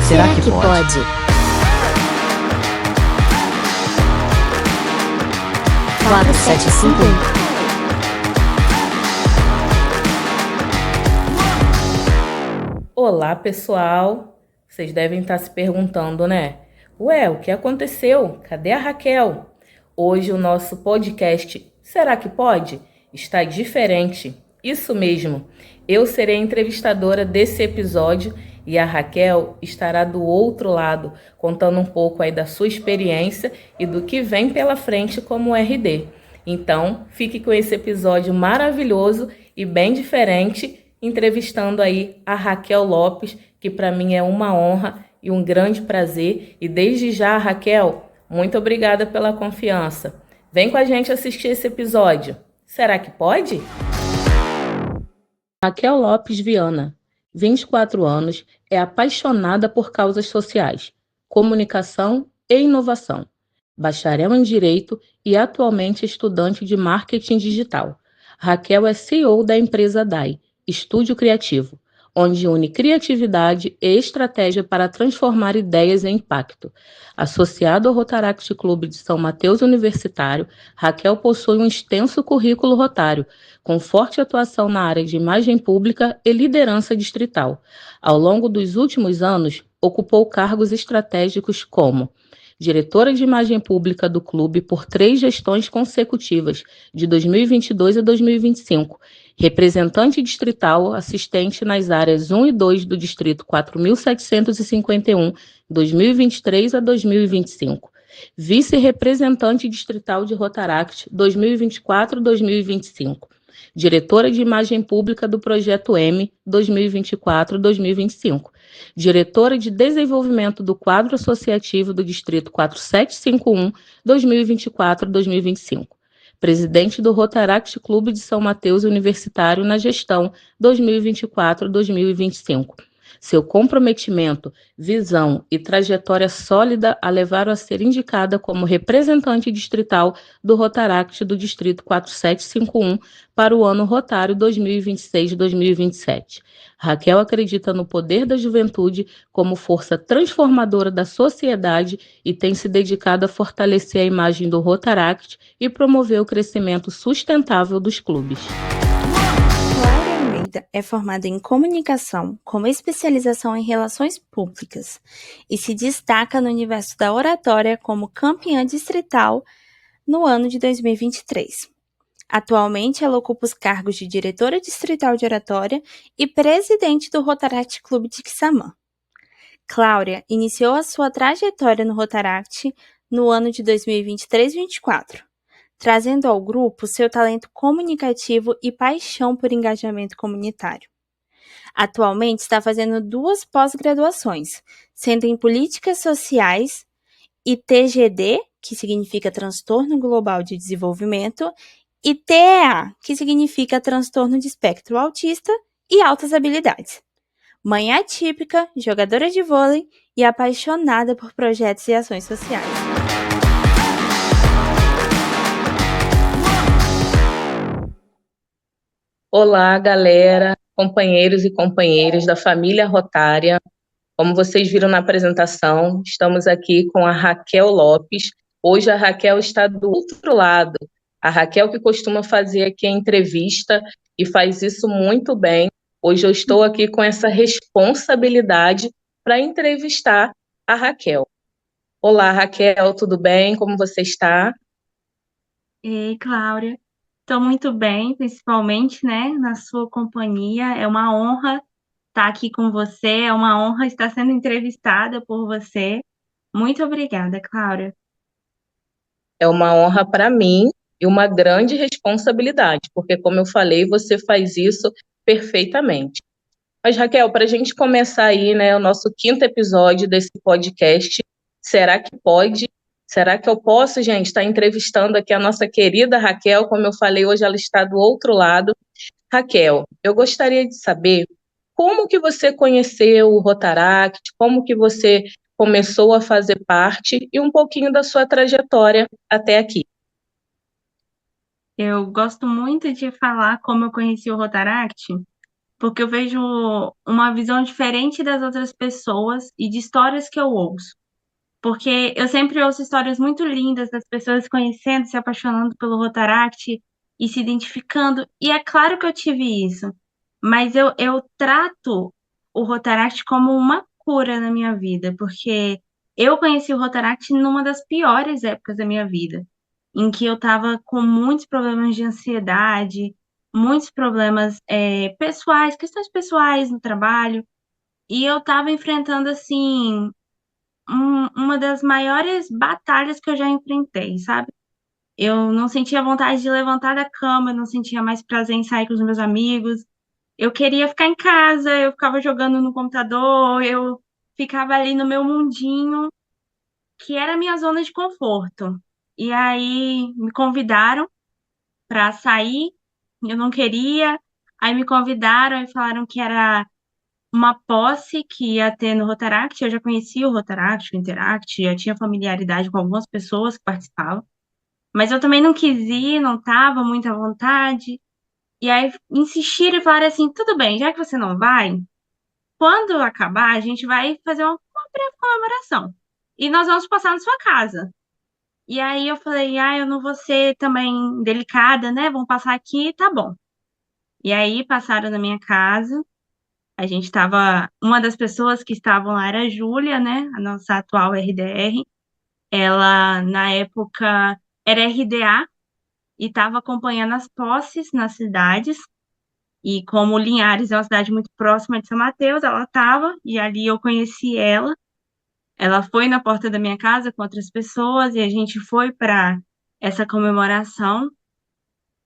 Será que pode? Quatro, sete, cinco. Olá, pessoal! Vocês devem estar se perguntando, né? Ué, o que aconteceu? Cadê a Raquel? Hoje o nosso podcast Será que pode? Está diferente. Isso mesmo. Eu serei a entrevistadora desse episódio e a Raquel estará do outro lado, contando um pouco aí da sua experiência e do que vem pela frente como RD. Então, fique com esse episódio maravilhoso e bem diferente, entrevistando aí a Raquel Lopes, que para mim é uma honra e um grande prazer. E desde já, Raquel, muito obrigada pela confiança. Vem com a gente assistir esse episódio. Será que pode? Raquel Lopes Viana, 24 anos, é apaixonada por causas sociais, comunicação e inovação. Bacharel em Direito e atualmente estudante de Marketing Digital. Raquel é CEO da empresa DAI, Estúdio Criativo, onde une criatividade e estratégia para transformar ideias em impacto. Associado ao Rotaract Clube de São Mateus Universitário, Raquel possui um extenso currículo rotário, com forte atuação na área de imagem pública e liderança distrital. Ao longo dos últimos anos, ocupou cargos estratégicos como diretora de imagem pública do clube por 3 gestões consecutivas, de 2022 a 2025, representante distrital assistente nas áreas 1 e 2 do Distrito 4.751, 2023 a 2025. Vice-representante distrital de Rotaract 2024-2025. Diretora de Imagem Pública do Projeto M 2024-2025. Diretora de Desenvolvimento do Quadro Associativo do Distrito 4751, 2024-2025. Presidente do Rotaract Clube de São Mateus Universitário na gestão 2024-2025. Seu comprometimento, visão e trajetória sólida a levaram a ser indicada como representante distrital do Rotaract do Distrito 4751 para o ano rotário 2026-2027. Raquel acredita no poder da juventude como força transformadora da sociedade e tem se dedicado a fortalecer a imagem do Rotaract e promover o crescimento sustentável dos clubes. Cláudia Almeida é formada em comunicação, com especialização em relações públicas, e se destaca no universo da oratória como campeã distrital no ano de 2023. Atualmente, ela ocupa os cargos de diretora distrital de oratória e presidente do Rotaract Clube de Quissamã. Cláudia iniciou a sua trajetória no Rotaract no ano de 2023-24, trazendo ao grupo seu talento comunicativo e paixão por engajamento comunitário. Atualmente está fazendo 2 pós-graduações, sendo em Políticas Sociais e TGD, que significa Transtorno Global de Desenvolvimento, e TEA, que significa Transtorno de Espectro Autista e Altas Habilidades. Mãe atípica, jogadora de vôlei e apaixonada por projetos e ações sociais. Olá, galera, companheiros e companheiras da família Rotária. Como vocês viram na apresentação, estamos aqui com a Raquel Lopes. Hoje a Raquel está do outro lado. A Raquel que costuma fazer aqui a entrevista e faz isso muito bem. Hoje eu estou aqui com essa responsabilidade para entrevistar a Raquel. Olá, Raquel, tudo bem? Como você está? Ei, Cláudia, estou muito bem, principalmente, né, na sua companhia. É uma honra estar aqui com você, é uma honra estar sendo entrevistada por você. Muito obrigada, Cláudia. É uma honra para mim e uma grande responsabilidade, porque, como eu falei, você faz isso perfeitamente. Mas, Raquel, para a gente começar aí, né, o nosso 5º episódio desse podcast, será que pode? Será que eu posso, gente, estar entrevistando aqui a nossa querida Raquel? Como eu falei, hoje ela está do outro lado. Raquel, eu gostaria de saber como que você conheceu o Rotaract, como que você começou a fazer parte e um pouquinho da sua trajetória até aqui. Eu gosto muito de falar como eu conheci o Rotaract, porque eu vejo uma visão diferente das outras pessoas e de histórias que eu ouço. Porque eu sempre ouço histórias muito lindas das pessoas se conhecendo, se apaixonando pelo Rotaract e se identificando. E é claro que eu tive isso, mas eu trato o Rotaract como uma cura na minha vida, porque eu conheci o Rotaract numa das piores épocas da minha vida, em que eu estava com muitos problemas de ansiedade, muitos problemas pessoais, questões pessoais no trabalho, e eu estava enfrentando assim uma das maiores batalhas que eu já enfrentei, sabe? Eu não sentia vontade de levantar da cama, eu não sentia mais prazer em sair com os meus amigos. Eu queria ficar em casa, eu ficava jogando no computador, eu ficava ali no meu mundinho, que era a minha zona de conforto. E aí me convidaram para sair, eu não queria. Aí me convidaram e falaram que era uma posse que ia ter no Rotaract. Eu já conhecia o Rotaract, o Interact, já tinha familiaridade com algumas pessoas que participavam, mas eu também não quis ir, não estava muito à vontade. E aí insistiram e falaram assim: tudo bem, já que você não vai, quando acabar, a gente vai fazer uma breve comemoração. E nós vamos passar na sua casa. E aí eu falei: ah, eu não vou ser também delicada, né? Vamos passar aqui, tá bom. E aí passaram na minha casa. A gente estava. Uma das pessoas que estavam lá era a Júlia, né? A nossa atual RDR. Ela, na época, era RDA e estava acompanhando as posses nas cidades. E como Linhares é uma cidade muito próxima de São Mateus, ela estava, e ali eu conheci ela. Ela foi na porta da minha casa com outras pessoas e a gente foi para essa comemoração.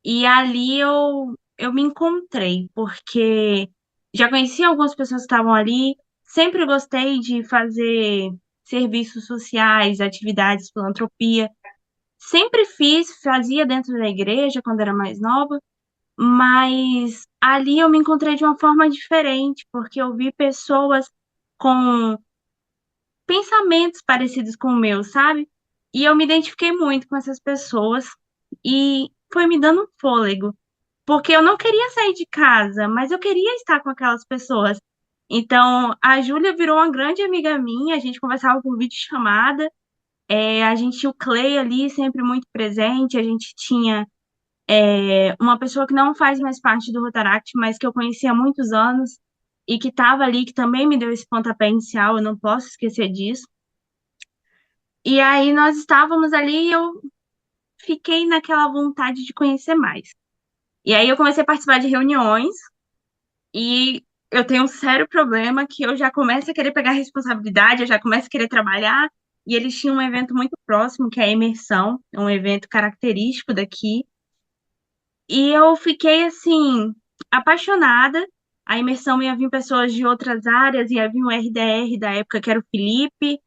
E ali eu me encontrei, porque já conheci algumas pessoas que estavam ali, sempre gostei de fazer serviços sociais, atividades de filantropia. Sempre fiz, fazia dentro da igreja quando era mais nova, mas ali eu me encontrei de uma forma diferente, porque eu vi pessoas com pensamentos parecidos com o meu, sabe? E eu me identifiquei muito com essas pessoas e foi me dando um fôlego, porque eu não queria sair de casa, mas eu queria estar com aquelas pessoas. Então, a Júlia virou uma grande amiga minha, a gente conversava por videochamada, a gente tinha o Clay ali sempre muito presente, a gente tinha uma pessoa que não faz mais parte do Rotaract, mas que eu conheci há muitos anos e que estava ali, que também me deu esse pontapé inicial, eu não posso esquecer disso. E aí nós estávamos ali e eu fiquei naquela vontade de conhecer mais. E aí eu comecei a participar de reuniões e eu tenho um sério problema que eu já começo a querer pegar responsabilidade, eu já começo a querer trabalhar. E eles tinham um evento muito próximo, que é a imersão, é um evento característico daqui. E eu fiquei assim, apaixonada. A imersão ia vir pessoas de outras áreas, ia vir o RDR da época, que era o Felipe,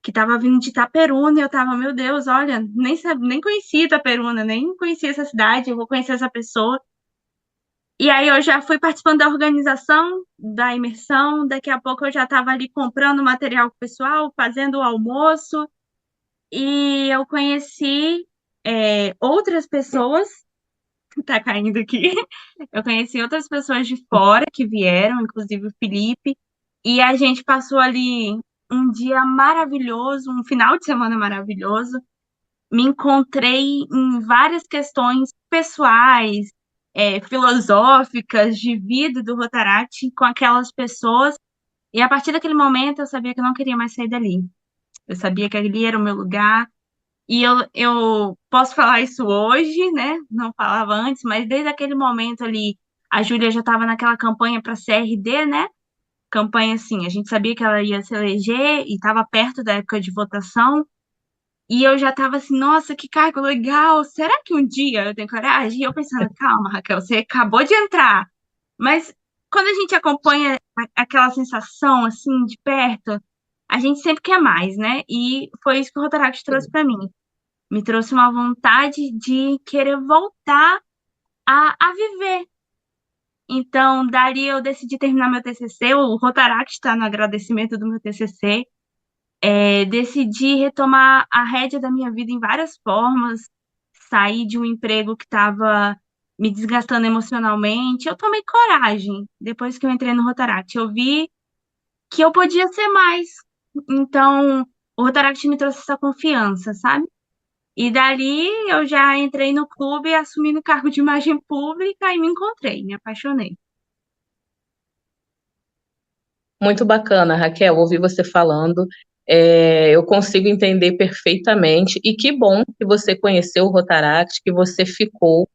que estava vindo de Itaperuna, e eu tava, meu Deus, olha, nem conhecia Itaperuna, nem conhecia essa cidade, eu vou conhecer essa pessoa. E aí eu já fui participando da organização da imersão, daqui a pouco eu já estava ali comprando material pro pessoal, fazendo o almoço, e eu conheci outras pessoas, tá caindo aqui, eu conheci outras pessoas de fora que vieram, inclusive o Felipe, e a gente passou ali um dia maravilhoso, um final de semana maravilhoso. Me encontrei em várias questões pessoais, filosóficas, de vida do Rotaract com aquelas pessoas. E a partir daquele momento eu sabia que eu não queria mais sair dali. Eu sabia que ali era o meu lugar. E eu posso falar isso hoje, né? Não falava antes, mas desde aquele momento ali, a Júlia já estava naquela campanha para CRD, né? Campanha assim, a gente sabia que ela ia se eleger e estava perto da época de votação. E eu já tava assim, nossa, que cargo legal. Será que um dia eu tenho coragem? E eu pensando, calma, Raquel, você acabou de entrar. Mas quando a gente acompanha aquela sensação assim de perto, a gente sempre quer mais, né? E foi isso que o Rotaract trouxe para mim. Me trouxe uma vontade de querer voltar a viver. Então, dali eu decidi terminar meu TCC. O Rotaract está no agradecimento do meu TCC. Decidi retomar a rédea da minha vida em várias formas, sair de um emprego que estava me desgastando emocionalmente, eu tomei coragem depois que eu entrei no Rotaract. Eu vi que eu podia ser mais. Então, o Rotaract me trouxe essa confiança, sabe? E dali eu já entrei no clube, assumi o cargo de imagem pública e me encontrei, me apaixonei. Muito bacana, Raquel, ouvir você falando. Eu consigo entender perfeitamente. E que bom que você conheceu o Rotaract, que você ficou.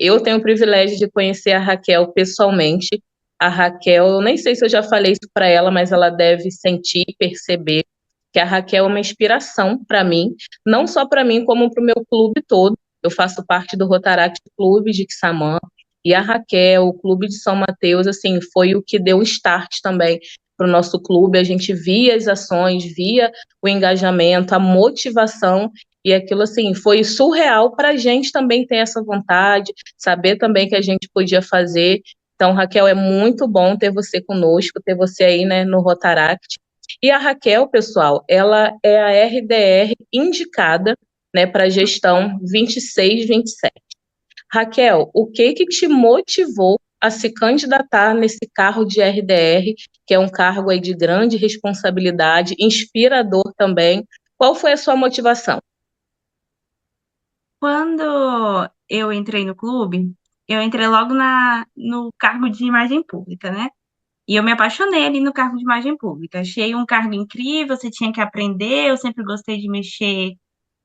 Eu tenho o privilégio de conhecer a Raquel pessoalmente. A Raquel, eu nem sei se eu já falei isso para ela, mas ela deve sentir, perceber que a Raquel é uma inspiração para mim, não só para mim, como para o meu clube todo. Eu faço parte do Rotaract Clube de Quissamã, e a Raquel, o Clube de São Mateus, assim, foi o que deu start também para o nosso clube. A gente via as ações, via o engajamento, a motivação, e aquilo, assim, foi surreal para a gente também ter essa vontade, saber também que a gente podia fazer. Então, Raquel, é muito bom ter você conosco, ter você aí, né, no Rotaract. E a Raquel, pessoal, ela é a RDR indicada, né, para a gestão 26-27. Raquel, o que te motivou a se candidatar nesse cargo de RDR, que é um cargo aí de grande responsabilidade, inspirador também? Qual foi a sua motivação? Quando eu entrei no clube, eu entrei logo no cargo de imagem pública, né? E eu me apaixonei ali no cargo de imagem pública. Achei um cargo incrível, você tinha que aprender, eu sempre gostei de mexer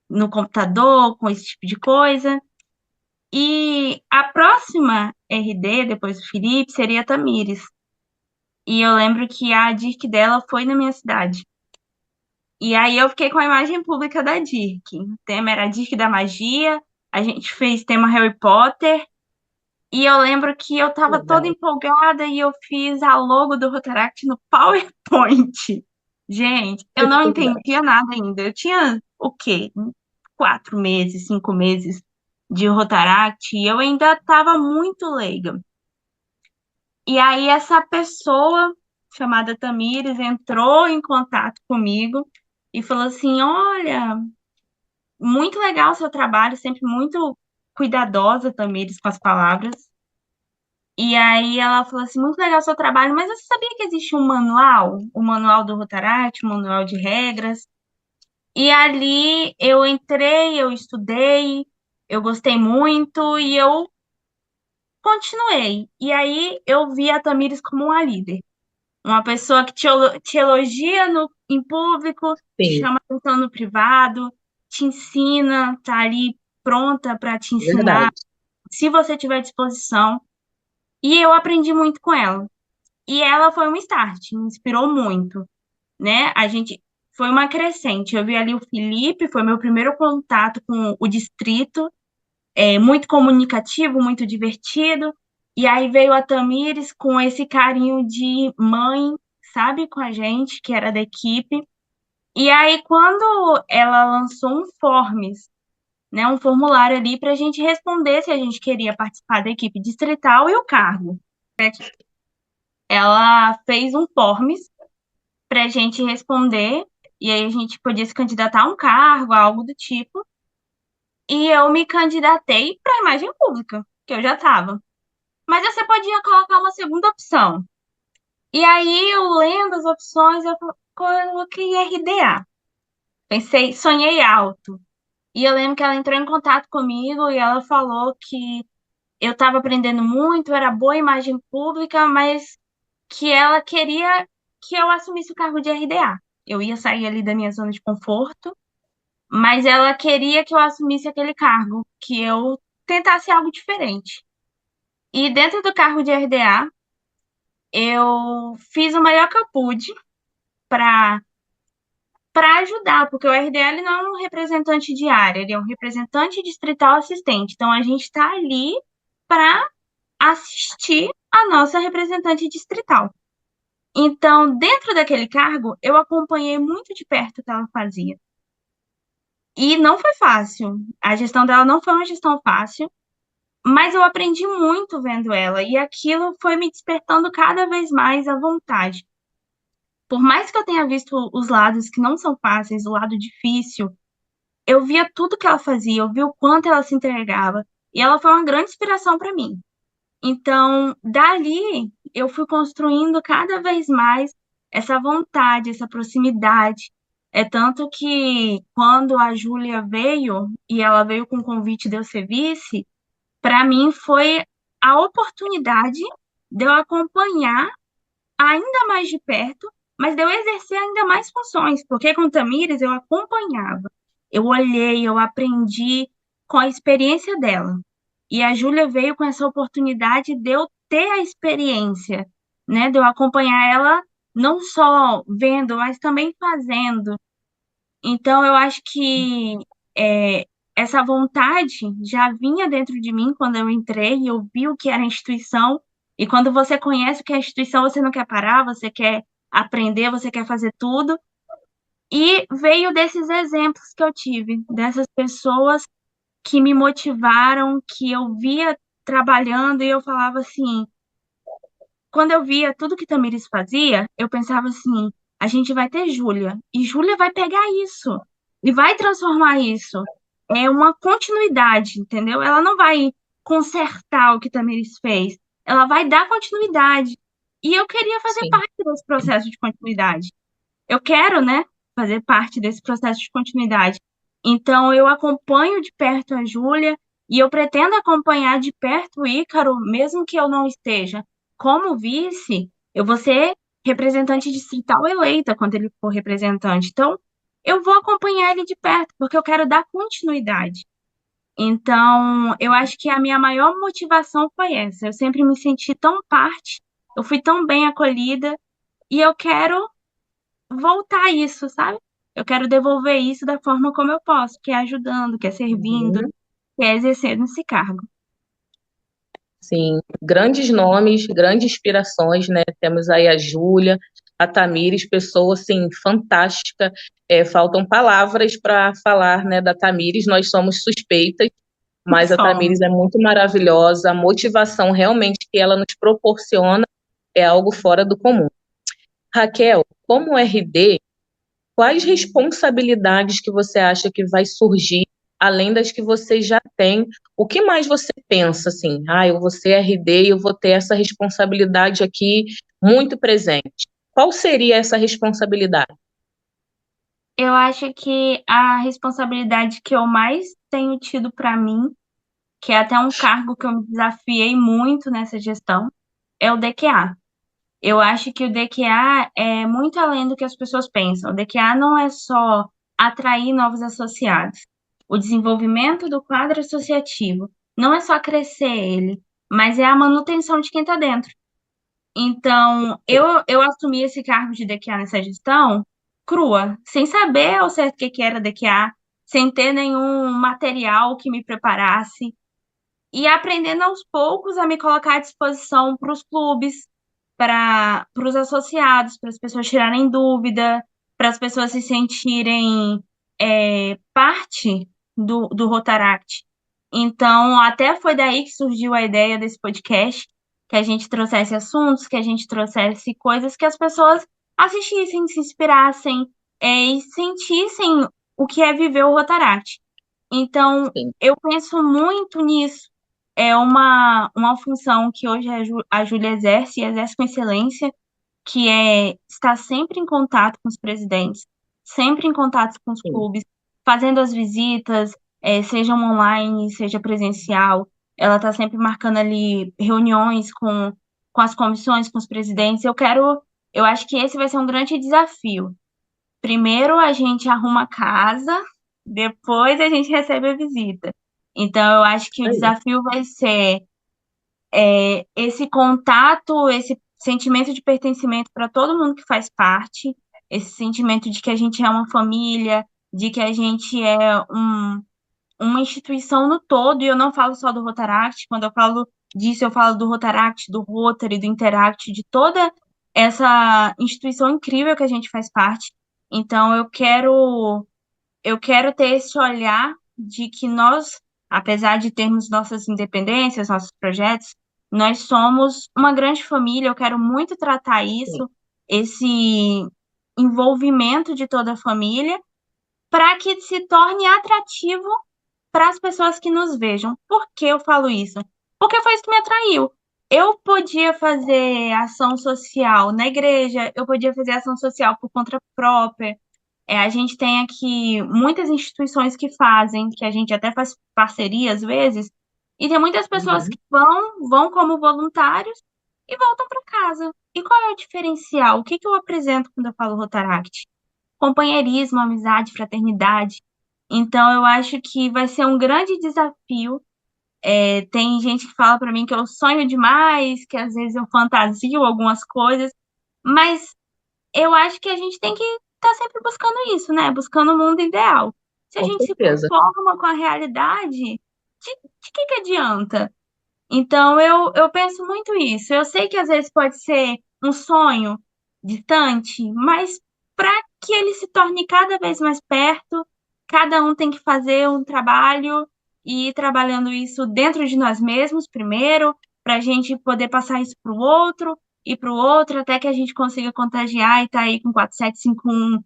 no computador, com esse tipo de coisa. E a próxima RD, depois do Felipe, seria a Tamires. E eu lembro que a DIRC dela foi na minha cidade. E aí eu fiquei com a imagem pública da DIRC. O tema era a DIRC da magia, a gente fez tema Harry Potter. E eu lembro que eu tava toda Legal. empolgada e eu fiz a logo do Rotaract no PowerPoint. Gente, eu não Legal. entendia nada ainda. Eu tinha o quê? 4 meses, 5 meses de Rotaract e eu ainda estava muito leiga. E aí essa pessoa chamada Tamires entrou em contato comigo e falou assim: Olha, muito legal o seu trabalho, sempre muito cuidadosa, Tamires, com as palavras. E aí ela falou assim, muito legal o seu trabalho, mas você sabia que existe um manual? O manual do Rotaract, um manual de regras. E ali eu entrei, eu estudei, eu gostei muito e eu continuei. E aí eu vi a Tamires como uma líder. Uma pessoa que te elogia em público, te Sim, chama atenção no privado, te ensina, tá ali pronta para te ensinar, verdade. se você tiver disposição. E eu aprendi muito com ela. E ela foi um start, me inspirou muito, né? A gente foi uma crescente. Eu vi ali o Felipe, foi meu primeiro contato com o distrito, muito comunicativo, muito divertido. E aí veio a Tamires com esse carinho de mãe, sabe, com a gente, que era da equipe. E aí, quando ela lançou um Forms, né, um formulário ali para a gente responder se a gente queria participar da equipe distrital e o cargo. Ela fez um Forms para a gente responder, e aí a gente podia se candidatar a um cargo, algo do tipo. E eu me candidatei para a imagem pública, que eu já estava. Mas você podia colocar uma segunda opção. E aí, eu lendo as opções, eu coloquei RDA. Pensei, sonhei alto. E eu lembro que ela entrou em contato comigo e ela falou que eu estava aprendendo muito, era boa imagem pública, mas que ela queria que eu assumisse o cargo de RDA. Eu ia sair ali da minha zona de conforto, mas ela queria que eu assumisse aquele cargo, que eu tentasse algo diferente. E dentro do cargo de RDA, eu fiz o melhor que eu pude para ajudar, porque o RDA não é um representante de área, ele é um representante distrital assistente. Então a gente está ali para assistir a nossa representante distrital. Então, dentro daquele cargo, eu acompanhei muito de perto o que ela fazia. E não foi fácil. A gestão dela não foi uma gestão fácil, mas eu aprendi muito vendo ela, e aquilo foi me despertando cada vez mais a vontade. Por mais que eu tenha visto os lados que não são fáceis, o lado difícil, eu via tudo que ela fazia, eu via o quanto ela se entregava. E ela foi uma grande inspiração para mim. Então, dali, eu fui construindo cada vez mais essa vontade, essa proximidade. É tanto que quando a Júlia veio, e ela veio com o convite de eu ser vice, para mim foi a oportunidade de eu acompanhar ainda mais de perto, mas de eu exercer ainda mais funções, porque com Tamires eu acompanhava, eu olhei, eu aprendi com a experiência dela. E a Júlia veio com essa oportunidade de eu ter a experiência, né, de eu acompanhar ela não só vendo, mas também fazendo. Então, eu acho que é, essa vontade já vinha dentro de mim quando eu entrei e eu vi o que era a instituição. E quando você conhece o que é a instituição, você não quer parar, você quer aprender, você quer fazer tudo. E veio desses exemplos que eu tive, dessas pessoas que me motivaram, que eu via trabalhando e eu falava assim, quando eu via tudo que Tamires fazia, eu pensava assim, a gente vai ter Júlia, e Júlia vai pegar isso e vai transformar isso. É uma continuidade, entendeu? Ela não vai consertar o que Tamires fez, ela vai dar continuidade. E eu queria fazer Sim. parte desse processo de continuidade. Eu quero, né, fazer parte desse processo de continuidade. Então, eu acompanho de perto a Júlia e eu pretendo acompanhar de perto o Ícaro, mesmo que eu não esteja como vice, eu vou ser representante distrital eleita quando ele for representante. Então, eu vou acompanhar ele de perto, porque eu quero dar continuidade. Então, eu acho que a minha maior motivação foi essa. Eu sempre me senti tão parte, eu fui tão bem acolhida, e eu quero voltar isso, sabe? Eu quero devolver isso da forma como eu posso, que é ajudando, que é servindo, Uhum. que é exercendo esse cargo. Sim, grandes nomes, grandes inspirações, né? Temos aí a Júlia, a Tamires, pessoa assim fantástica. Faltam palavras para falar, né, da Tamires. Nós somos suspeitas, mas a Somos. Tamires é muito maravilhosa. A motivação realmente que ela nos proporciona é algo fora do comum. Raquel, como RD, quais responsabilidades que você acha que vai surgir, além das que você já tem? O que mais você pensa assim? Ah, eu vou ser RD e eu vou ter essa responsabilidade aqui muito presente. Qual seria essa responsabilidade? Eu acho que a responsabilidade que eu mais tenho tido para mim, que é até um cargo que eu me desafiei muito nessa gestão, é o DQA. Eu acho que o DQA é muito além do que as pessoas pensam. O DQA não é só atrair novos associados. O desenvolvimento do quadro associativo não é só crescer ele, mas é a manutenção de quem está dentro. Então, eu assumi esse cargo de DQA nessa gestão crua, sem saber ao certo o que que era DQA, sem ter nenhum material que me preparasse, e aprendendo aos poucos a me colocar à disposição para os clubes, para os associados, para as pessoas tirarem dúvida, para as pessoas se sentirem parte do Rotaract. Então, até foi daí que surgiu a ideia desse podcast, que a gente trouxesse assuntos, que a gente trouxesse coisas que as pessoas assistissem, se inspirassem, e sentissem o que é viver o Rotaract. Então, Sim, eu penso muito nisso. É uma função que hoje a Júlia exerce, e exerce com excelência, que é estar sempre em contato com os presidentes, sempre em contato com os sim. clubes, fazendo as visitas, sejam online, seja presencial. Ela está sempre marcando ali reuniões com as comissões, com os presidentes. Eu acho que esse vai ser um grande desafio. Primeiro a gente arruma a casa, depois a gente recebe a visita. Então, eu acho que o Aí. desafio vai ser esse contato, esse sentimento de pertencimento para todo mundo que faz parte, esse sentimento de que a gente é uma família, de que a gente é uma instituição no todo, e eu não falo só do Rotaract, quando eu falo disso, eu falo do Rotaract, do Rotary, do Interact, de toda essa instituição incrível que a gente faz parte. Então, eu quero ter esse olhar de que nós, apesar de termos nossas independências, nossos projetos, nós somos uma grande família. Eu quero muito tratar Sim. isso, esse envolvimento de toda a família, para que se torne atrativo para as pessoas que nos vejam. Por que eu falo isso? Porque foi isso que me atraiu. Eu podia fazer ação social na igreja, eu podia fazer ação social por conta própria. A gente tem aqui muitas instituições que fazem, que a gente até faz parceria às vezes, e tem muitas pessoas que vão como voluntários e voltam para casa. E qual é o diferencial? O que que eu apresento quando eu falo Rotaract? Companheirismo, amizade, fraternidade. Então, eu acho que vai ser um grande desafio. Tem gente que fala para mim que eu sonho demais, que às vezes eu fantasio algumas coisas, mas eu acho que a gente tem que estar sempre buscando isso, né? Buscando o mundo ideal. Se a Com gente se certeza. conforma com a realidade, de que adianta? Então, eu penso muito isso. Eu sei que às vezes pode ser um sonho distante, mas para que ele se torne cada vez mais perto, cada um tem que fazer um trabalho e ir trabalhando isso dentro de nós mesmos primeiro, para a gente poder passar isso para o outro e para o outro, até que a gente consiga contagiar e estar aí com 4751,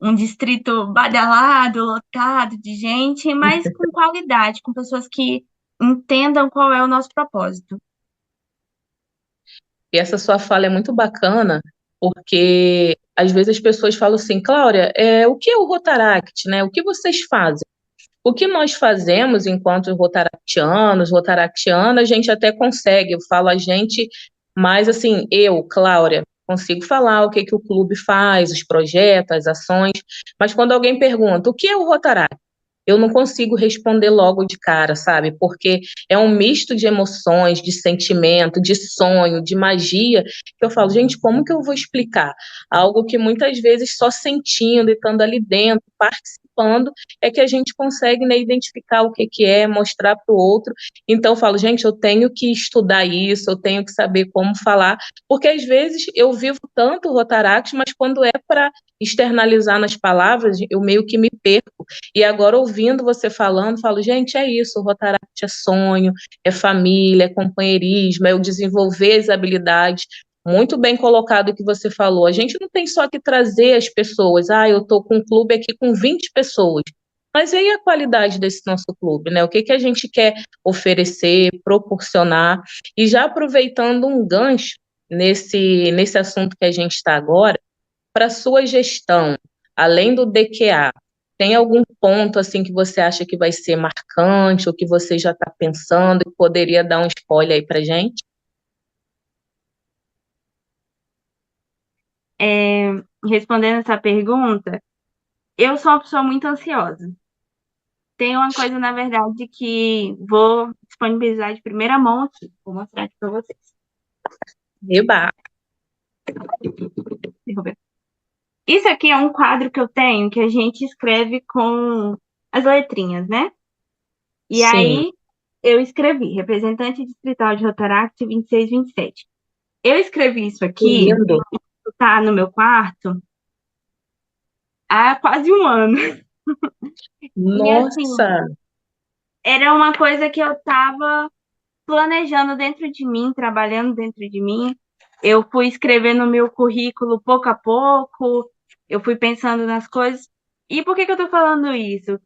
um distrito badalado, lotado de gente, mas com qualidade, com pessoas que entendam qual é o nosso propósito. E essa sua fala é muito bacana, porque às vezes as pessoas falam assim, Cláudia, o que é o Rotaract, né? O que vocês fazem? O que nós fazemos enquanto rotaractianos, rotaractiana, a gente até consegue, eu falo a gente, mas assim, eu, Cláudia, consigo falar o que que o clube faz, os projetos, as ações, mas quando alguém pergunta o que é o Rotaract, eu não consigo responder logo de cara, sabe? Porque é um misto de emoções, de sentimento, de sonho, de magia, que eu falo, gente, como que eu vou explicar? Algo que muitas vezes só sentindo e estando ali dentro, participando, é que a gente consegue, né, identificar o que que é, mostrar para o outro. Então eu falo, gente, eu tenho que estudar isso, eu tenho que saber como falar, porque às vezes eu vivo tanto o Rotaract, mas quando é para externalizar nas palavras, eu meio que me perco. E agora, ouvindo você falando, falo, gente, é isso, o Rotaract é sonho, é família, é companheirismo, é o desenvolver as habilidades. Muito bem colocado o que você falou. A gente não tem só que trazer as pessoas. Eu estou com um clube aqui com 20 pessoas. Mas e aí a qualidade desse nosso clube, né? O que que a gente quer oferecer, proporcionar? E já aproveitando um gancho nesse assunto que a gente está agora, para a sua gestão, além do DQA, tem algum ponto assim que você acha que vai ser marcante ou que você já está pensando e poderia dar um spoiler aí para gente? Respondendo essa pergunta, eu sou uma pessoa muito ansiosa. Tem uma coisa, na verdade, que vou disponibilizar de primeira mão aqui. Vou mostrar aqui para vocês. Eba! Derrubei. Isso aqui é um quadro que eu tenho que a gente escreve com as letrinhas, né? E Sim, aí eu escrevi representante distrital de Rotaract 2627. Eu escrevi isso que aqui, lindo! tá no meu quarto, há quase um ano. E assim, Nossa, era uma coisa que eu tava planejando dentro de mim, trabalhando dentro de mim. Eu fui escrevendo o meu currículo pouco a pouco, eu fui pensando nas coisas. E por que que eu tô falando isso?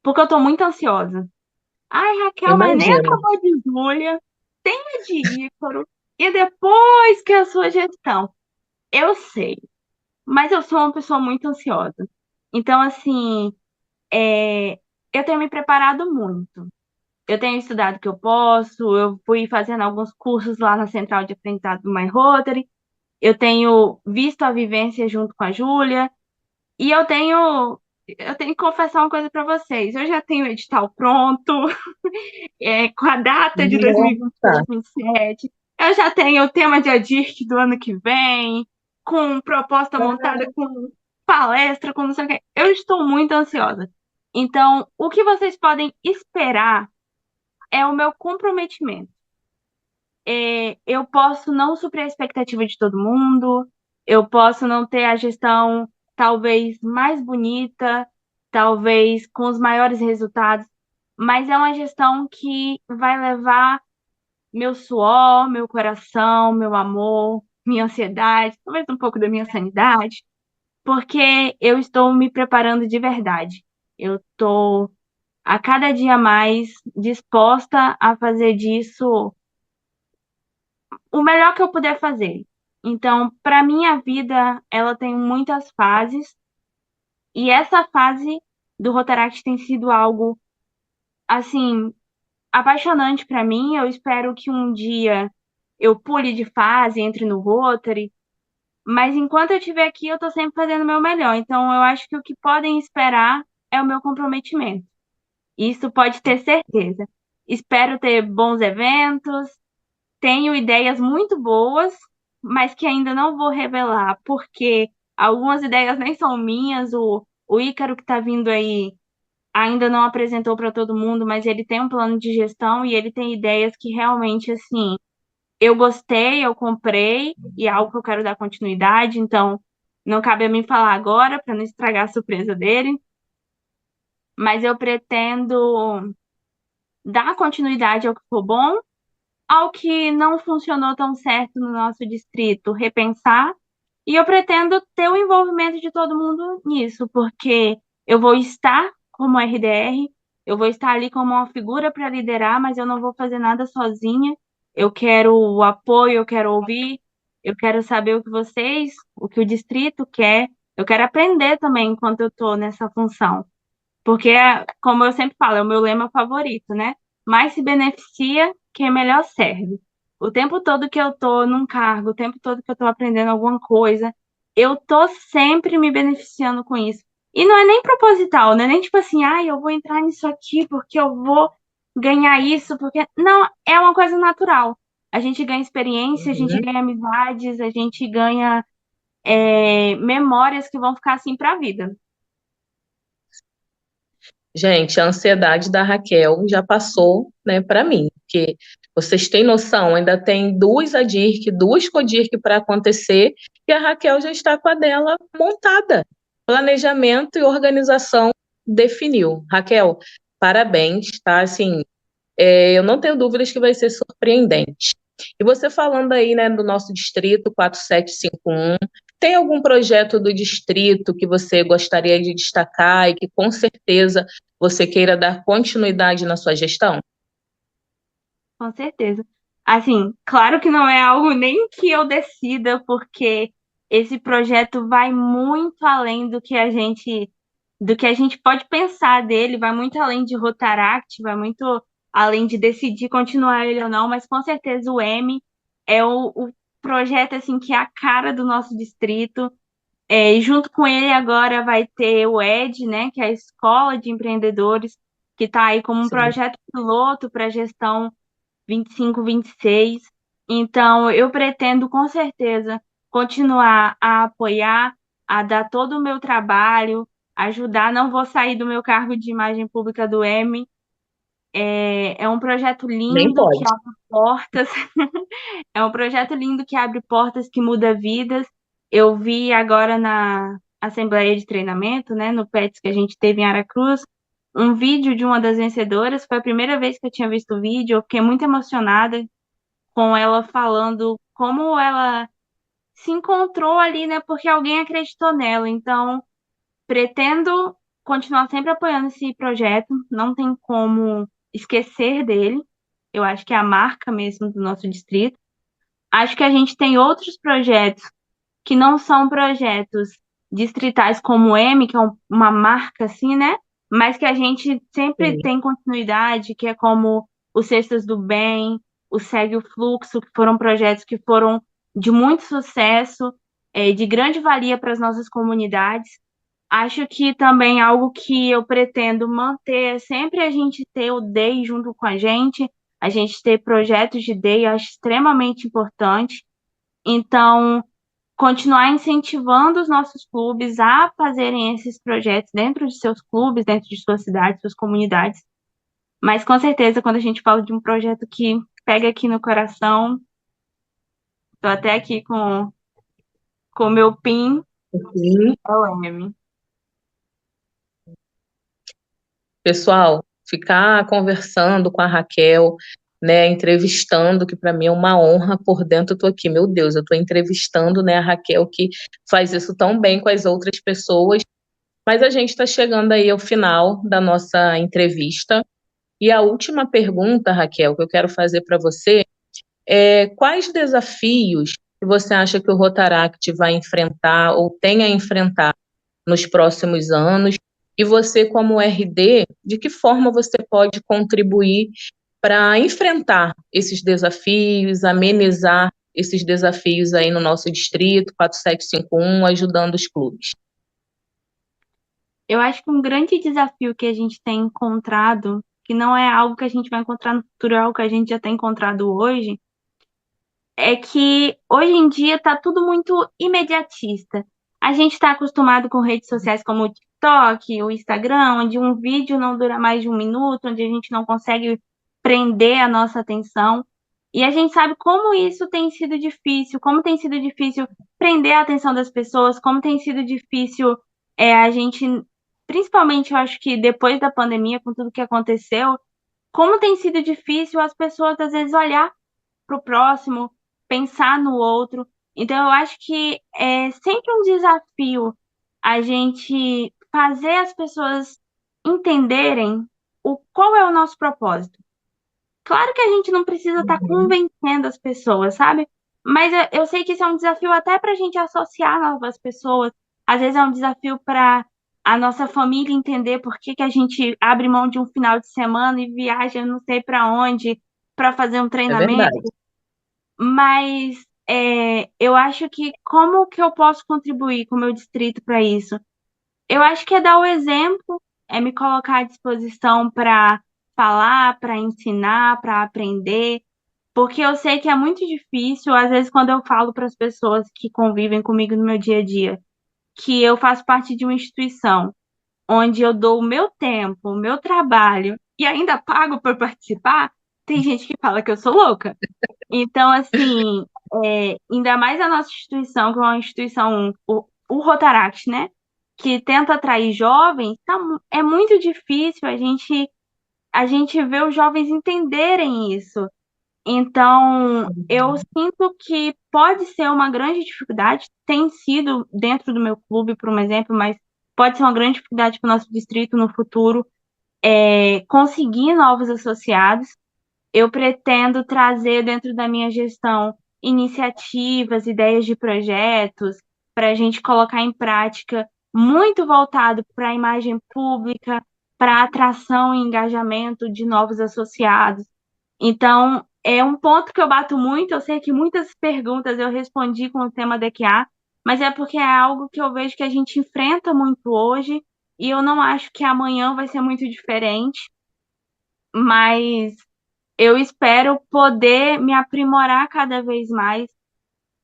Porque eu tô muito ansiosa. Ai, Raquel, mas nem imagino. acabou de Júlia, tem a de Ícaro, e depois que a sua gestão. Eu sei, mas eu sou uma pessoa muito ansiosa. Então, assim, eu tenho me preparado muito. Eu tenho estudado o que eu posso, eu fui fazendo alguns cursos lá na Central de Aprendizado do My Rotary, eu tenho visto a vivência junto com a Júlia, e eu tenho que confessar uma coisa para vocês. Eu já tenho o edital pronto, com a data de Nossa, 2026, 2027. Eu já tenho o tema de ADIRC do ano que vem, com proposta montada, com palestra, com não sei o quê. Eu estou muito ansiosa. Então, o que vocês podem esperar é o meu comprometimento. Eu posso não suprir a expectativa de todo mundo, eu posso não ter a gestão talvez mais bonita, talvez com os maiores resultados, mas é uma gestão que vai levar meu suor, meu coração, meu amor, minha ansiedade, talvez um pouco da minha sanidade, porque eu estou me preparando de verdade. Eu estou a cada dia mais disposta a fazer disso o melhor que eu puder fazer. Então, para minha vida, ela tem muitas fases, e essa fase do Rotaract tem sido algo, assim, apaixonante para mim. Eu espero que um dia eu pule de fase, entre no Rotary, mas enquanto eu estiver aqui, eu estou sempre fazendo o meu melhor. Então, eu acho que o que podem esperar é o meu comprometimento. Isso pode ter certeza. Espero ter bons eventos, tenho ideias muito boas, mas que ainda não vou revelar, porque algumas ideias nem são minhas. O Ícaro que está vindo aí ainda não apresentou para todo mundo, mas ele tem um plano de gestão e ele tem ideias que realmente, assim, eu gostei, eu comprei e é algo que eu quero dar continuidade, então não cabe a mim falar agora para não estragar a surpresa dele, mas eu pretendo dar continuidade ao que for bom, ao que não funcionou tão certo no nosso distrito, repensar. E eu pretendo ter o envolvimento de todo mundo nisso, porque eu vou estar como RDR, eu vou estar ali como uma figura para liderar, mas eu não vou fazer nada sozinha. Eu quero o apoio, eu quero ouvir, eu quero saber o que vocês, o que o distrito quer. Eu quero aprender também enquanto eu estou nessa função. Porque, como eu sempre falo, é o meu lema favorito, né? Mais se beneficia quem melhor serve. O tempo todo que eu tô num cargo, o tempo todo que eu tô aprendendo alguma coisa, eu tô sempre me beneficiando com isso. E não é nem proposital, né? Nem tipo assim, eu vou entrar nisso aqui porque eu vou ganhar isso, porque. Não, é uma coisa natural. A gente ganha experiência, a gente Uhum. ganha amizades, a gente ganha memórias que vão ficar assim pra vida. Gente, a ansiedade da Raquel já passou, né, para mim, porque vocês têm noção, ainda tem duas ADIRC, duas CODIRC para acontecer, e a Raquel já está com a dela montada. Planejamento e organização definiu. Raquel, parabéns, tá? Assim, eu não tenho dúvidas que vai ser surpreendente. E você falando aí, né, do nosso distrito 4751, tem algum projeto do distrito que você gostaria de destacar e que com certeza você queira dar continuidade na sua gestão? Com certeza. Assim, claro que não é algo nem que eu decida, porque esse projeto vai muito além do que a gente pode pensar dele, vai muito além de Rotaract, vai muito além de decidir continuar ele ou não, mas com certeza o M é o projeto assim que é a cara do nosso distrito. E junto com ele agora vai ter o ED, né, que é a Escola de Empreendedores, que está aí como um Sim. projeto piloto para gestão 25, 26. Então, eu pretendo com certeza continuar a apoiar, a dar todo o meu trabalho, ajudar. Não vou sair do meu cargo de imagem pública do M. É um projeto Nem lindo que pode. abre portas. É um projeto lindo que abre portas, que muda vidas. Eu vi agora na Assembleia de Treinamento, né, no PETS que a gente teve em Aracruz, um vídeo de uma das vencedoras. Foi a primeira vez que eu tinha visto o vídeo. Eu fiquei muito emocionada com ela falando como ela se encontrou ali, né, porque alguém acreditou nela. Então, pretendo continuar sempre apoiando esse projeto. Não tem como esquecer dele. Eu acho que é a marca mesmo do nosso distrito. Acho que a gente tem outros projetos que não são projetos distritais como o M, que é uma marca assim, né? Mas que a gente sempre Sim. tem continuidade, que é como o Cestas do Bem, o Segue o Fluxo, que foram projetos que foram de muito sucesso, de grande valia para as nossas comunidades. Acho que também algo que eu pretendo manter é sempre a gente ter o DEI junto com a gente ter projetos de DEI, eu acho extremamente importante. Então, continuar incentivando os nossos clubes a fazerem esses projetos dentro de seus clubes, dentro de suas cidades, suas comunidades. Mas com certeza, quando a gente fala de um projeto que pega aqui no coração, estou até aqui com o meu PIN, Sim. é o M. Pessoal, ficar conversando com a Raquel, né, entrevistando, que para mim é uma honra por dentro, eu tô aqui, meu Deus, eu tô entrevistando, né, a Raquel que faz isso tão bem com as outras pessoas, Mas a gente está chegando aí ao final da nossa entrevista. E a última pergunta, Raquel, que eu quero fazer para você é quais desafios que você acha que o Rotaract vai enfrentar ou tem a enfrentar nos próximos anos? E você, como RD, de que forma você pode contribuir para enfrentar esses desafios, amenizar esses desafios aí no nosso distrito 4751, ajudando os clubes? Eu acho que um grande desafio que a gente tem encontrado, que não é algo que a gente vai encontrar no futuro, é algo que a gente já tem encontrado hoje, é que hoje em dia está tudo muito imediatista. A gente está acostumado com redes sociais como o TikTok, o Instagram, onde um vídeo não dura mais de um minuto, onde a gente não consegue prender a nossa atenção. E a gente sabe como isso tem sido difícil, como tem sido difícil prender a atenção das pessoas, como tem sido difícil a gente, principalmente eu acho que depois da pandemia, com tudo que aconteceu, como tem sido difícil as pessoas às vezes olhar para o próximo, pensar no outro. Então, eu acho que é sempre um desafio a gente fazer as pessoas entenderem qual é o nosso propósito. Claro que a gente não precisa estar convencendo as pessoas, sabe? Mas eu sei que isso é um desafio até para a gente associar novas pessoas. Às vezes é um desafio para a nossa família entender por que que a gente abre mão de um final de semana e viaja não sei para onde para fazer um É treinamento. verdade. Mas eu acho que como que eu posso contribuir com o meu distrito para isso? Eu acho que é dar o exemplo, é me colocar à disposição para falar, para ensinar, para aprender, porque eu sei que é muito difícil, às vezes, quando eu falo para as pessoas que convivem comigo no meu dia a dia, que eu faço parte de uma instituição onde eu dou o meu tempo, o meu trabalho e ainda pago por participar, tem gente que fala que eu sou louca. Então, assim, ainda mais a nossa instituição, que é uma instituição, o Rotaract, né? Que tenta atrair jovens, é muito difícil a gente ver os jovens entenderem isso. Então, eu sinto que pode ser uma grande dificuldade, tem sido dentro do meu clube, por um exemplo, mas pode ser uma grande dificuldade para o nosso distrito no futuro, conseguir novos associados. Eu pretendo trazer dentro da minha gestão iniciativas, ideias de projetos para a gente colocar em prática, muito voltado para a imagem pública, para a atração e engajamento de novos associados. Então, é um ponto que eu bato muito. Eu sei que muitas perguntas eu respondi com o tema DQA, mas é porque é algo que eu vejo que a gente enfrenta muito hoje e eu não acho que amanhã vai ser muito diferente, mas eu espero poder me aprimorar cada vez mais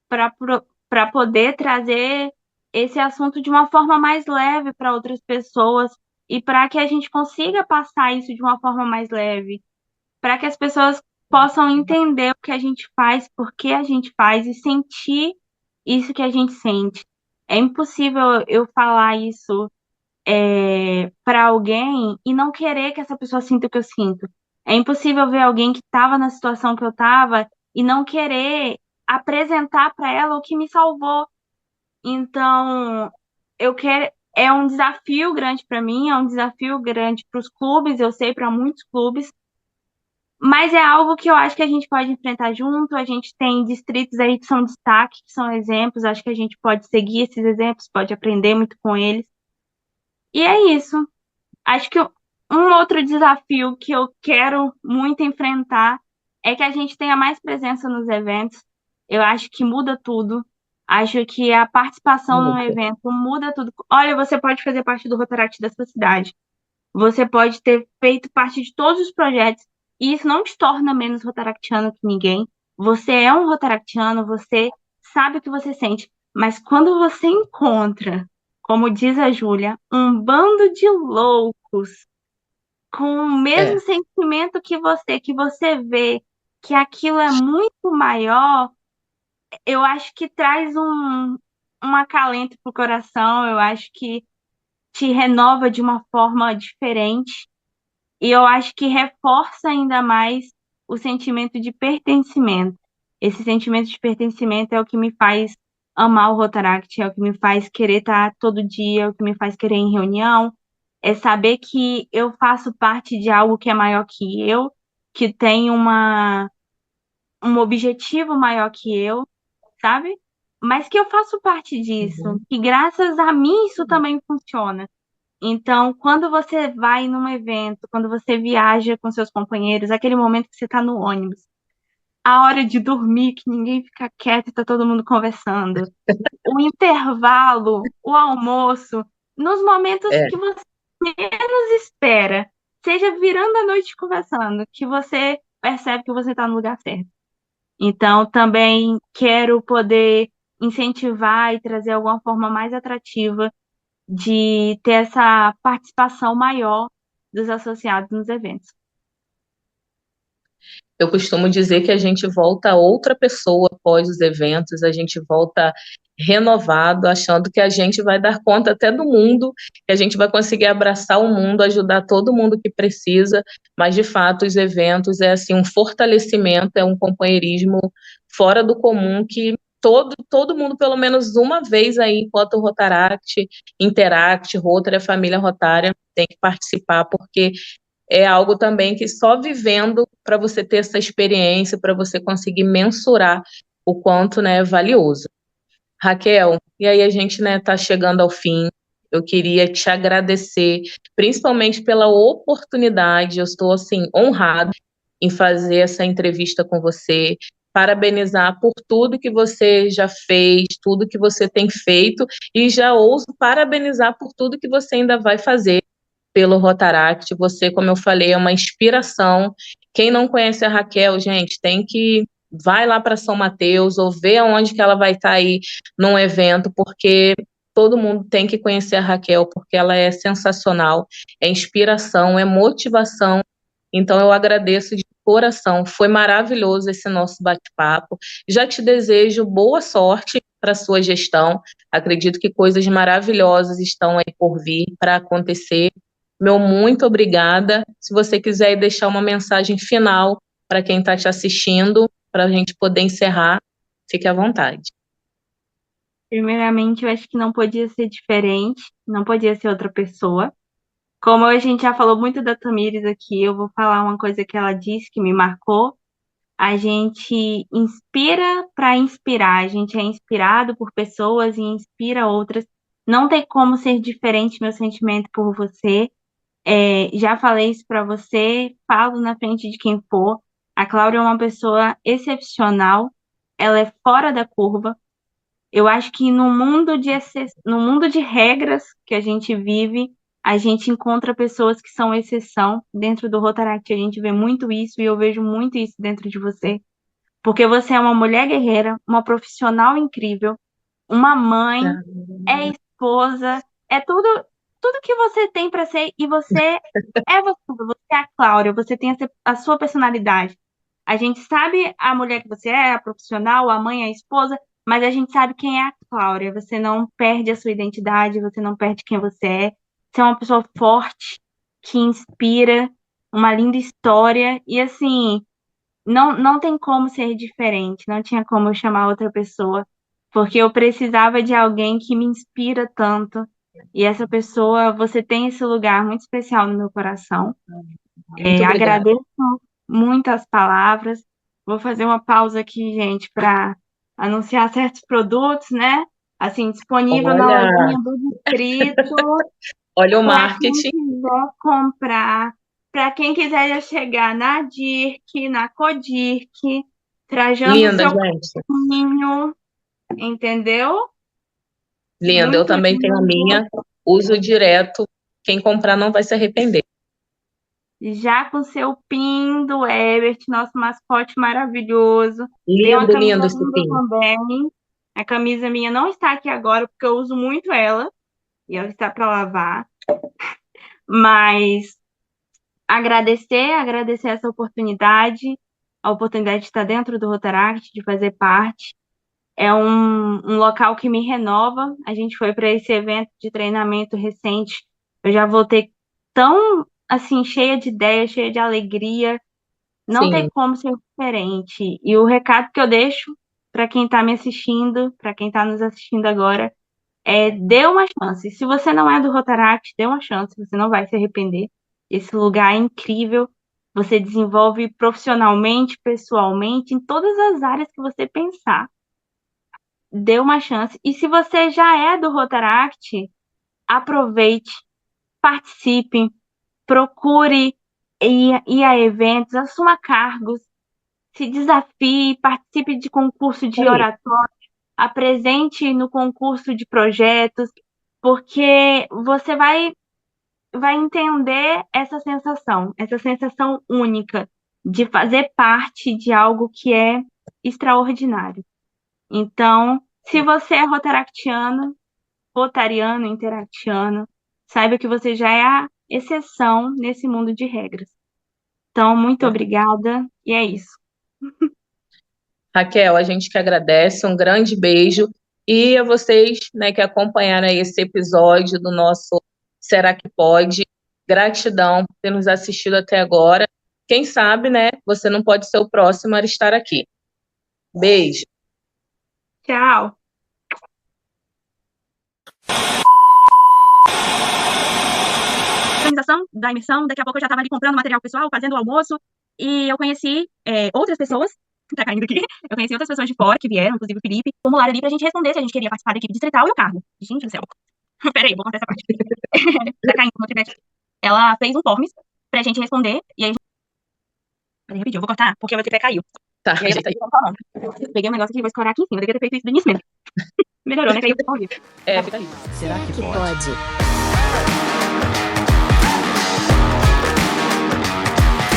para poder trazer esse assunto de uma forma mais leve para outras pessoas e para que a gente consiga passar isso de uma forma mais leve, para que as pessoas possam entender o que a gente faz, por que a gente faz e sentir isso que a gente sente. É impossível eu falar isso para alguém e não querer que essa pessoa sinta o que eu sinto. É impossível ver alguém que estava na situação que eu estava e não querer apresentar para ela o que me salvou. Então, eu quero. É um desafio grande para mim, é um desafio grande para os clubes, eu sei, para muitos clubes, mas é algo que eu acho que a gente pode enfrentar junto. A gente tem distritos aí que são destaque, que são exemplos, acho que a gente pode seguir esses exemplos, pode aprender muito com eles. E é isso. Acho que um outro desafio que eu quero muito enfrentar é que a gente tenha mais presença nos eventos. Eu acho que muda tudo. Acho que a participação num Muito. evento muda tudo. Olha, você pode fazer parte do Rotaract da sua cidade. Você pode ter feito parte de todos os projetos. E isso não te torna menos rotaractiano que ninguém. Você é um rotaractiano, você sabe o que você sente. Mas quando você encontra, como diz a Júlia, um bando de loucos com o mesmo É, sentimento que você vê que aquilo é muito maior, eu acho que traz um acalento pro coração, eu acho que te renova de uma forma diferente, e eu acho que reforça ainda mais o sentimento de pertencimento. Esse sentimento de pertencimento é o que me faz amar o Rotaract, é o que me faz querer estar todo dia, é o que me faz querer ir em reunião, é saber que eu faço parte de algo que é maior que eu, que tem um objetivo maior que eu, sabe? Mas que eu faço parte disso, que graças a mim isso também funciona. Então, quando você vai num evento, quando você viaja com seus companheiros, aquele momento que você está no ônibus, a hora de dormir, que ninguém fica quieto e tá todo mundo conversando, o intervalo, o almoço, nos momentos É, que você menos espera, seja virando a noite conversando, que você percebe que você está no lugar certo. Então, também quero poder incentivar e trazer alguma forma mais atrativa de ter essa participação maior dos associados nos eventos. eu costumo dizer que a gente volta outra pessoa após os eventos, a gente volta renovado, achando que a gente vai dar conta até do mundo, que a gente vai conseguir abraçar o mundo, ajudar todo mundo que precisa, mas de fato os eventos é assim um fortalecimento, é um companheirismo fora do comum que todo mundo, pelo menos uma vez aí, enquanto o Rotaract, Interact, Rotary, a família Rotária, tem que participar, porque é algo também que só vivendo para você ter essa experiência, para você conseguir mensurar o quanto, né, é valioso. Raquel, e aí a gente, né, tá chegando ao fim. Eu queria te agradecer, principalmente pela oportunidade. Eu estou assim honrada em fazer essa entrevista com você, parabenizar por tudo que você já fez, tudo que você tem feito e já ouso parabenizar por tudo que você ainda vai fazer pelo Rotaract. Você, como eu falei, é uma inspiração. Quem não conhece a Raquel, gente, tem que vai lá para São Mateus ou ver aonde que ela vai estar aí num evento, porque todo mundo tem que conhecer a Raquel, porque ela é sensacional, é inspiração, é motivação. Então eu agradeço de coração. Foi maravilhoso esse nosso bate-papo. Já te desejo boa sorte para a sua gestão. Acredito que coisas maravilhosas estão aí por vir para acontecer. Meu muito obrigada. Se você quiser deixar uma mensagem final para quem está te assistindo, para a gente poder encerrar, fique à vontade. Primeiramente, eu acho que não podia ser diferente, não podia ser outra pessoa. Como a gente já falou muito da Tamires aqui, eu vou falar uma coisa que ela disse que me marcou. A gente inspira para inspirar, a gente é inspirado por pessoas e inspira outras. Não tem como ser diferente meu sentimento por você. Já falei isso para você, falo na frente de quem for. A Cláudia é uma pessoa excepcional, ela é fora da curva. Eu acho que no mundo de regras que a gente vive, a gente encontra pessoas que são exceção. Dentro do Rotaract, a gente vê muito isso e eu vejo muito isso dentro de você. Porque você é uma mulher guerreira, uma profissional incrível, uma mãe, é esposa, é tudo que você tem para ser e você é você é a Cláudia, você tem a sua personalidade. A gente sabe a mulher que você é, a profissional, a mãe, a esposa, mas a gente sabe quem é a Cláudia. Você não perde a sua identidade, você não perde quem você é. Você é uma pessoa forte, que inspira, uma linda história e assim, não tem como ser diferente, não tinha como eu chamar outra pessoa, porque eu precisava de alguém que me inspira tanto. E essa pessoa, você tem esse lugar muito especial no meu coração. Muito obrigada. Agradeço muito as palavras. Vou fazer uma pausa aqui, gente, para anunciar certos produtos, né? Assim, disponível na Olha, lojinha do distrito, olha o para quem marketing. quiser comprar, para quem quiser já chegar na DIRC, na Codirc, trajando o Linda, seu gente. caminho, entendeu? Linda. Eu Muito também tenho a lindo. minha. Uso direto. Quem comprar não vai se arrepender. Já com seu pin do Ebert, nosso mascote maravilhoso. Tem uma Lindo, camisa lindo esse linda pin. também. A camisa minha não está aqui agora porque eu uso muito ela e ela está para lavar. Mas agradecer essa oportunidade, a oportunidade de estar dentro do Rotaract, de fazer parte. É um local que me renova. A gente foi para esse evento de treinamento recente. Eu já voltei tão assim, cheia de ideias, cheia de alegria. Não tem Sim. como ser diferente. E o recado que eu deixo para quem está me assistindo, para quem está nos assistindo agora, dê uma chance. Se você não é do Rotaract, dê uma chance, você não vai se arrepender. Esse lugar é incrível. Você desenvolve profissionalmente, pessoalmente, em todas as áreas que você pensar. Dê uma chance. E se você já é do Rotaract, aproveite, participe, procure ir a eventos, assuma cargos, se desafie, participe de concurso de oratória, apresente no concurso de projetos, porque você vai entender essa sensação única de fazer parte de algo que é extraordinário. Então, se você é rotaractiano, rotariano, interactiano, saiba que você já é a exceção nesse mundo de regras. Então, muito obrigada, e é isso. Raquel, a gente que agradece, um grande beijo. E a vocês, né, que acompanharam aí esse episódio do nosso Será que Pode? Gratidão por ter nos assistido até agora. Quem sabe, né, você não pode ser o próximo a estar aqui. Beijo. Tchau. Organização da imersão, daqui a pouco eu já estava ali comprando material pessoal, fazendo o almoço, e eu conheci outras pessoas, tá caindo aqui, eu conheci outras pessoas de fora que vieram, inclusive o Felipe, formulário ali pra gente responder se a gente queria participar da equipe distrital e o cargo. Gente do céu. Peraí, vou contar essa parte. Tá caindo no tripé. Ela fez um forms pra gente responder, e aí... Peraí, rapidinho, eu vou cortar, porque o meu tripé caiu. Tá, E aí eu peguei um negócio aqui e vou escorar aqui em cima, eu devia ter feito isso do início mesmo. Melhorou, né? Caiu ao vivo. fica aí. Será que pode?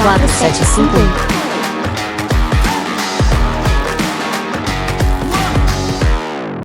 Quatro, 7, 5, 1.